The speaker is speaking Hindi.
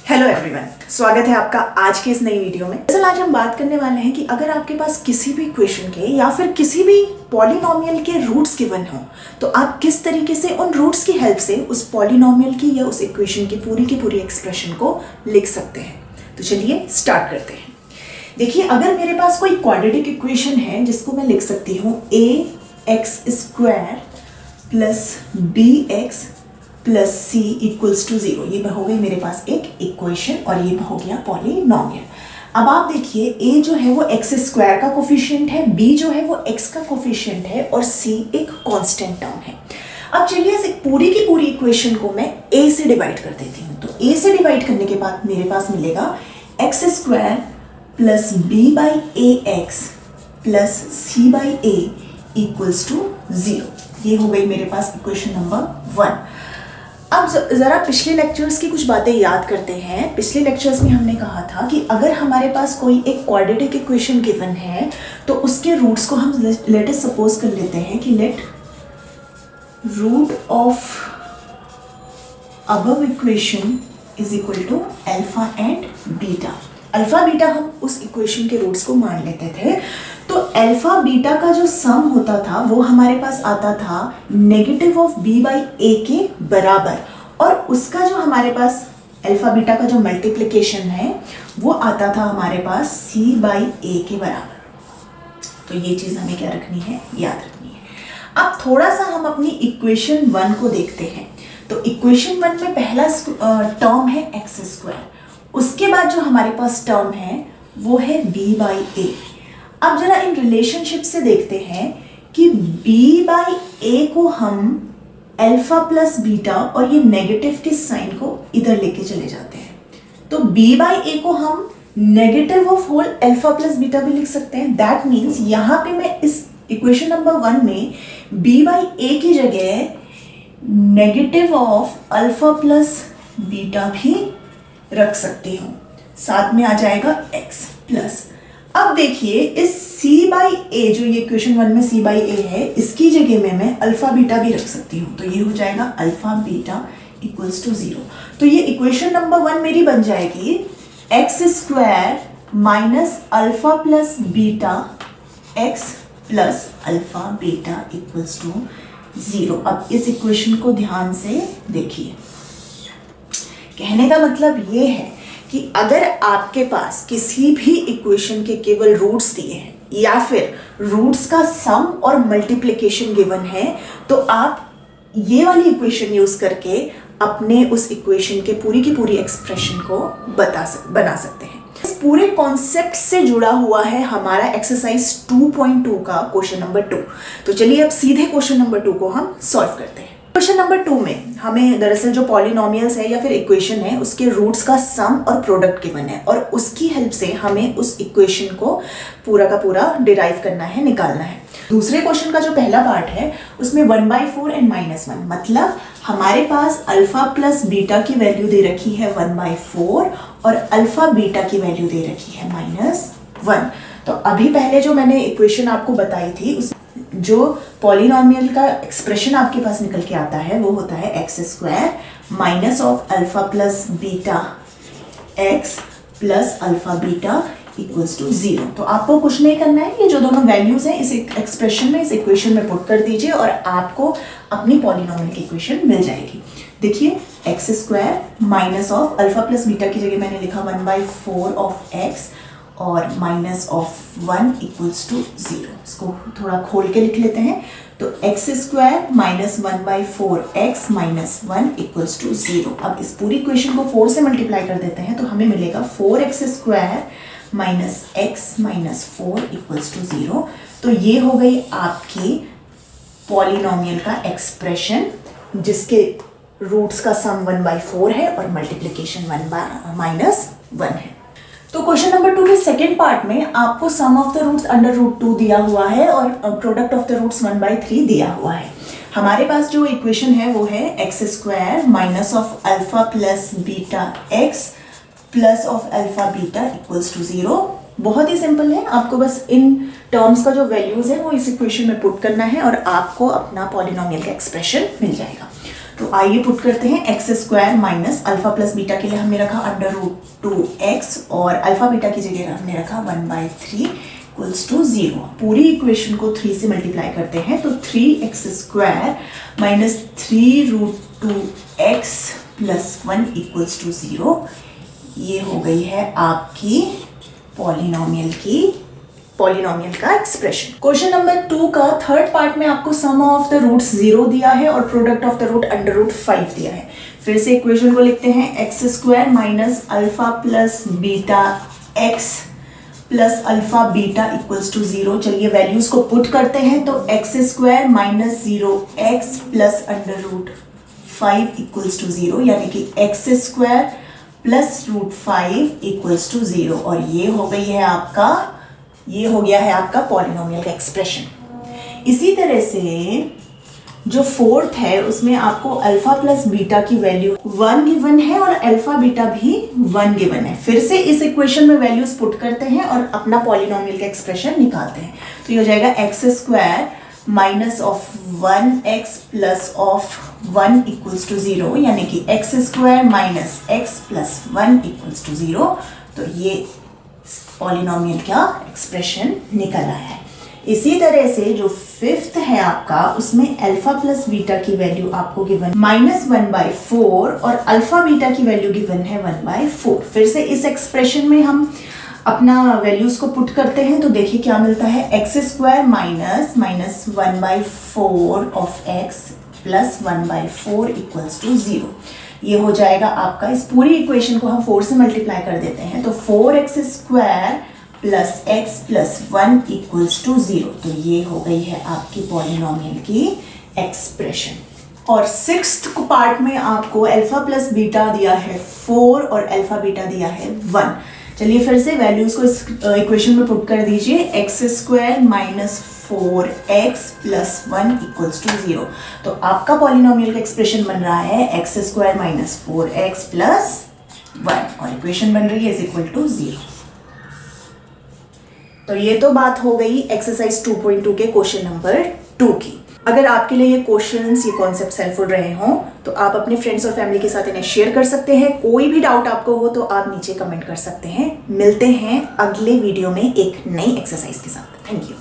हेलो एवरीवन, स्वागत है आपका आज के इस नई वीडियो में। दरअसल आज हम बात करने वाले हैं कि अगर आपके पास किसी भी इक्वेशन के या फिर किसी भी पॉलिनोमियल के रूट्स गिवन हो तो आप किस तरीके से उन रूट्स की हेल्प से उस पॉलिनोमियल की या उस इक्वेशन की पूरी एक्सप्रेशन को लिख सकते हैं। तो चलिए स्टार्ट करते हैं। देखिए, अगर मेरे पास कोई क्वाड्रेटिक इक्वेशन है जिसको मैं लिख सकती हूँ ax² plus bx plus c equals to 0, ये हो गई मेरे पास एक इक्वेशन और ये हो गया पॉलिनोमियल। अब आप देखिए, a जो है वो x² का कोफिशिएंट है, b जो है वो x का कोफिशिएंट है और c एक कांस्टेंट टर्म है। अब चलिए इस पूरी की पूरी इक्वेशन को मैं a से डिवाइड कर देती हूँ। तो a से डिवाइड करने के बाद मेरे पास मिलेगा x² plus b by ax plus c by a equals to 0। ये हो गई मेरे पास इक्वेशन नंबर 1। अब ज़रा पिछले लेक्चर्स की कुछ बातें याद करते हैं। पिछले लेक्चर्स में हमने कहा था कि अगर हमारे पास कोई एक क्वाड्रेटिक इक्वेशन गिवन है तो उसके रूट्स को हम लेट अस सपोज कर लेते हैं कि let root of above equation is equal to alpha and beta. Alpha beta हम उस इक्वेशन के रूट्स को मान लेते थे। तो अल्फा बीटा का जो सम होता था वो हमारे पास आता था नेगेटिव ऑफ b बाई ए के बराबर, और उसका जो हमारे पास अल्फा बीटा का जो मल्टीप्लिकेशन है वो आता था हमारे पास c बाई ए के बराबर। तो ये चीज़ हमें क्या रखनी है, याद रखनी है। अब थोड़ा सा हम अपनी इक्वेशन 1 को देखते हैं। तो इक्वेशन 1 में पहला टर्म है x², उसके बाद जो हमारे पास टर्म है वो है b बाई ए। अब जरा इन रिलेशनशिप से देखते हैं कि b बाई ए को हम अल्फा प्लस बीटा और ये नेगेटिव के साइन को इधर लेके चले जाते हैं। तो b बाई ए को हम negative of whole alpha plus beta भी लिख सकते हैं। दैट मीन्स यहाँ पे मैं इस इक्वेशन नंबर 1 में b बाई ए की जगह negative of alpha plus beta भी रख सकती हूँ, साथ में आ जाएगा x प्लस। अब देखिए इस c बाई ए, जो ये इक्वेशन 1 में c बाई ए है, इसकी जगह में मैं अल्फा बीटा भी रख सकती हूँ। तो ये हो जाएगा अल्फा बीटा इक्वल्स टू 0। तो ये इक्वेशन नंबर 1 मेरी बन जाएगी x² minus alpha plus beta x plus alpha beta equals to 0। अब इस इक्वेशन को ध्यान से देखिए। कहने का मतलब ये है कि अगर आपके पास किसी भी इक्वेशन के केवल रूट्स दिए हैं या फिर रूट्स का सम और मल्टीप्लिकेशन गिवन है तो आप ये वाली इक्वेशन यूज करके अपने उस इक्वेशन के पूरी की पूरी एक्सप्रेशन को बना सकते हैं। इस पूरे कॉन्सेप्ट से जुड़ा हुआ है हमारा एक्सरसाइज 2.2 का क्वेश्चन नंबर 2। तो चलिए अब सीधे क्वेश्चन नंबर 2 को हम सॉल्व करते हैं। क्वेश्चन नंबर 2 में हमें दरअसल जो पॉलिनोमियल्स है या फिर इक्वेशन है उसके रूट्स का सम और प्रोडक्ट गिवन है और उसकी हेल्प से हमें उस इक्वेशन को पूरा का पूरा डिराइव करना है, निकालना है। दूसरे क्वेश्चन का जो पहला पार्ट है उसमें 1/4 एंड -1, मतलब हमारे पास अल्फा प्लस बीटा की वैल्यू दे रखी है 1/4 और अल्फा बीटा की वैल्यू दे रखी है -1। तो अभी पहले जो मैंने इक्वेशन आपको बताई थी उस जो पॉलिनोमियल का एक्सप्रेशन आपके पास निकल के आता है वो होता है x² minus of alpha plus beta x plus alpha beta equals to 0। तो आपको कुछ नहीं करना है, ये जो दोनों वैल्यूज हैं इस एक्सप्रेशन में, इस इक्वेशन में पुट कर दीजिए और आपको अपनी पॉलिनोमियल की इक्वेशन मिल जाएगी। देखिए x² minus of alpha plus beta की जगह मैंने लिखा 1/4 ऑफ x और माइनस ऑफ 1 इक्वल्स टू 0। इसको थोड़ा खोल के लिख लेते हैं। तो x² minus 1/4 x minus 1 equals to 0। अब इस पूरी इक्वेशन को 4 से मल्टीप्लाई कर देते हैं तो हमें मिलेगा 4x² minus x minus 4 equals to 0। तो ये हो गई आपकी पॉलिनोमियल का एक्सप्रेशन जिसके रूट्स का सम 1/4 है और मल्टीप्लिकेशन -1 है। तो क्वेश्चन नंबर 2 के सेकेंड पार्ट में आपको sum of the roots under root 2 दिया हुआ है और प्रोडक्ट ऑफ द रूट्स 1/3 दिया हुआ है। हमारे पास जो इक्वेशन है वो है x² minus of alpha plus beta x plus of alpha beta equals to 0। बहुत ही सिंपल है, आपको बस इन टर्म्स का जो वैल्यूज है वो इस इक्वेशन में पुट करना है और आपको अपना पॉलिनोमियल का एक्सप्रेशन मिल जाएगा। तो आइए पुट करते हैं x square minus alpha plus beta के लिए हमने रखा अंडर रूट 2x और अल्फा बीटा की जगह हमने रखा 1/3 इक्वल्स टू 0। पूरी इक्वेशन को 3 से मल्टीप्लाई करते हैं तो 3x square minus 3 root 2x plus 1 equals to 0। ये हो गई है आपकी पॉलिनोमियल का एक्सप्रेशन। क्वेश्चन नंबर 2 का थर्ड पार्ट में आपको सम ऑफ द रूट्स 0 दिया है और product of the root under root 5 दिया है। फिर से इक्वेशन को लिखते हैं x square minus alpha plus beta x plus alpha beta equals to 0। चलिए वैल्यूज को पुट करते हैं तो x square minus 0x plus under root 5 equals to 0, यानी कि x square plus root 5 equals to 0। और ये हो गया है आपका पॉलिनोमियल का एक्सप्रेशन। इसी तरह से जो फोर्थ है उसमें आपको अल्फा प्लस बीटा की वैल्यू 1 गिवन है और अल्फा बीटा भी 1 गिवन है। फिर से इस इक्वेशन में वैल्यूज पुट करते हैं और अपना पॉलिनोमियल का एक्सप्रेशन निकालते हैं। तो ये हो जाएगा x square minus of 1x plus of 1 equals to 0, यानी कि x square minus x plus 1 equals to 0। तो ये पॉलिनोमियल का एक्सप्रेशन निकल आया है। इसी तरह से जो फिफ्थ है आपका उसमें अल्फा प्लस बीटा की वैल्यू आपको गिवन -1/4 और अल्फा बीटा की वैल्यू गिवन है 1/4। फिर से इस एक्सप्रेशन में हम अपना वैल्यूज को पुट करते हैं तो देखिए क्या मिलता है, x square minus -1/4 of x plus 1/4 equals to 0। ये हो जाएगा आपका, इस पूरी इक्वेशन को हम 4 से मल्टीप्लाई कर देते हैं तो 4x square plus x plus 1 equals to 0। तो ये हो गई है आपकी पॉलिनोमियल की एक्सप्रेशन। और सिक्स्थ पार्ट में आपको अल्फा प्लस बीटा दिया है 4 और अल्फा बीटा दिया है 1। चलिए फिर से वैल्यूज को इस इक्वेशन में पुट कर दीजिए, x square minus 4x plus 1 equals to 0। तो आपका पॉलिनोमियल का एक्सप्रेशन बन रहा है x square minus 4x plus 1 और इक्वेशन बन रही है इज इक्वल टू 0। तो ये तो बात हो गई एक्सरसाइज 2.2 के क्वेश्चन नंबर 2 की। अगर आपके लिए ये क्वेश्चंस, ये कॉन्सेप्ट हेल्पफुल रहे हों तो आप अपने फ्रेंड्स और फैमिली के साथ इन्हें शेयर कर सकते हैं। कोई भी डाउट आपको हो तो आप नीचे कमेंट कर सकते हैं। मिलते हैं अगले वीडियो में एक नई एक्सरसाइज के साथ। Thank you.